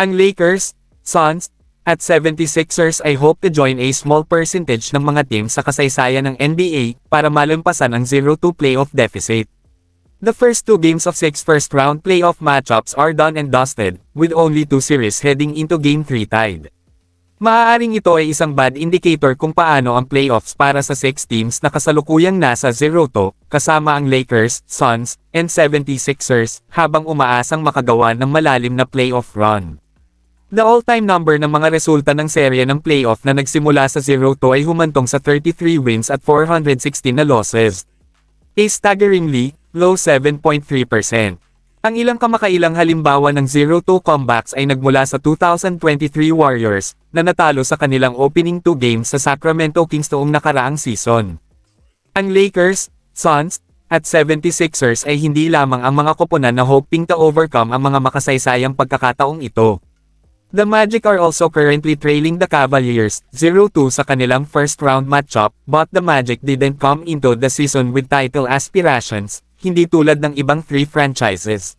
Ang Lakers, Suns, at 76ers ay hope to join a small percentage ng mga team sa kasaysayan ng NBA para malampasan ang 0-2 playoff deficit. The first two games of 6 first-round playoff matchups are done and dusted, with only 2 series heading into Game 3 tied. Maaaring ito ay isang bad indicator kung paano ang playoffs para sa 6 teams na kasalukuyang nasa 0-2, kasama ang Lakers, Suns, and 76ers, habang umaasang makagawa ng malalim na playoff run. The all-time number ng mga resulta ng serye ng playoff na nagsimula sa 0-2 ay humantong sa 33 wins at 416 na losses. A staggeringly low 7.3%. Ang ilang kamakailang halimbawa ng 0-2 comebacks ay nagmula sa 2023 Warriors, na natalo sa kanilang opening 2 games sa Sacramento Kings noong nakaraang season. Ang Lakers, Suns, at 76ers ay hindi lamang ang mga koponan na hoping to overcome ang mga makasaysayang pagkakataong ito. The Magic are also currently trailing the Cavaliers, 0-2 sa kanilang first-round matchup, but the Magic didn't come into the season with title aspirations, hindi tulad ng ibang 3 franchises.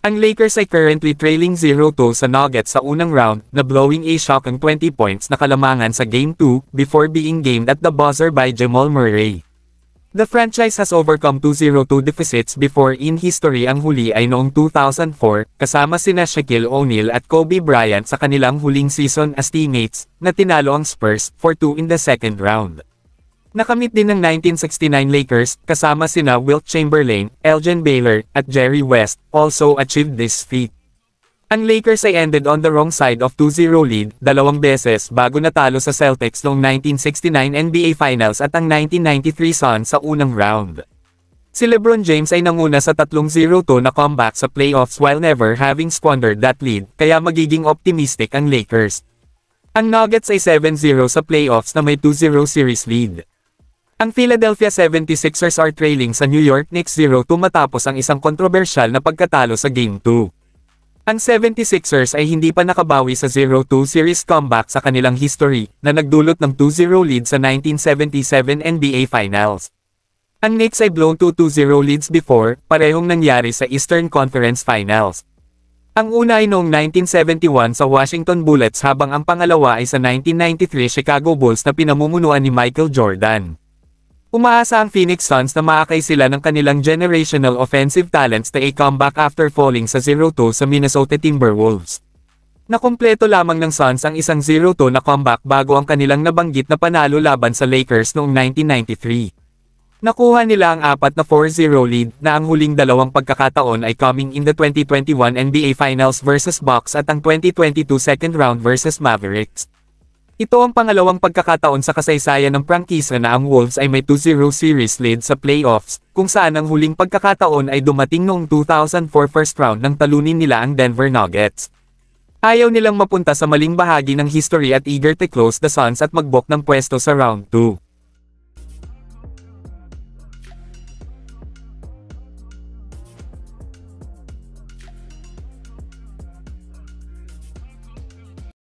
Ang Lakers ay currently trailing 0-2 sa Nuggets sa unang round, na blowing a shocking 20 points na kalamangan sa Game 2, before being gamed at the buzzer by Jamal Murray. The franchise has overcome 2-0-2 deficits before in history. Ang huli ay noong 2004, kasama sina Shaquille O'Neal at Kobe Bryant sa kanilang huling season as teammates, na tinalo ang Spurs 4-2 in the second round. Nakamit din ng 1969 Lakers, kasama sina Wilt Chamberlain, Elgin Baylor, at Jerry West, also achieved this feat. Ang Lakers ay ended on the wrong side of 2-0 lead, 2 beses bago natalo sa Celtics noong 1969 NBA Finals at ang 1993 Suns sa unang round. Si LeBron James ay nanguna sa 3-0-2 na comeback sa playoffs while never having squandered that lead, kaya magiging optimistic ang Lakers. Ang Nuggets ay 7-0 sa playoffs na may 2-0 series lead. Ang Philadelphia 76ers are trailing sa New York Knicks 0-2 matapos ang isang kontrobersyal na pagkatalo sa Game 2. Ang 76ers ay hindi pa nakabawi sa 0-2 series comeback sa kanilang history, na nagdulot ng 2-0 lead sa 1977 NBA Finals. Ang Knicks ay blown to 2-0 leads before, parehong nangyari sa Eastern Conference Finals. Ang una ay noong 1971 sa Washington Bullets habang ang pangalawa ay sa 1993 Chicago Bulls na pinamumunuan ni Michael Jordan. Umaasa ang Phoenix Suns na maakay sila ng kanilang generational offensive talents na a comeback after falling sa 0-2 sa Minnesota Timberwolves. Nakumpleto lamang ng Suns ang isang 0-2 na comeback bago ang kanilang nabanggit na panalo laban sa Lakers noong 1993. Nakuha nila ang 4 na 4-0 lead na ang huling dalawang pagkakataon ay coming in the 2021 NBA Finals versus Bucks at ang 2022 second round versus Mavericks. Ito ang pangalawang pagkakataon sa kasaysayan ng prangkisa na ang Wolves ay may 2-0 series lead sa playoffs, kung saan ang huling pagkakataon ay dumating noong 2004 first round nang talunin nila ang Denver Nuggets. Ayaw nilang mapunta sa maling bahagi ng history at eager to close the Suns at mag-book ng pwesto sa round 2.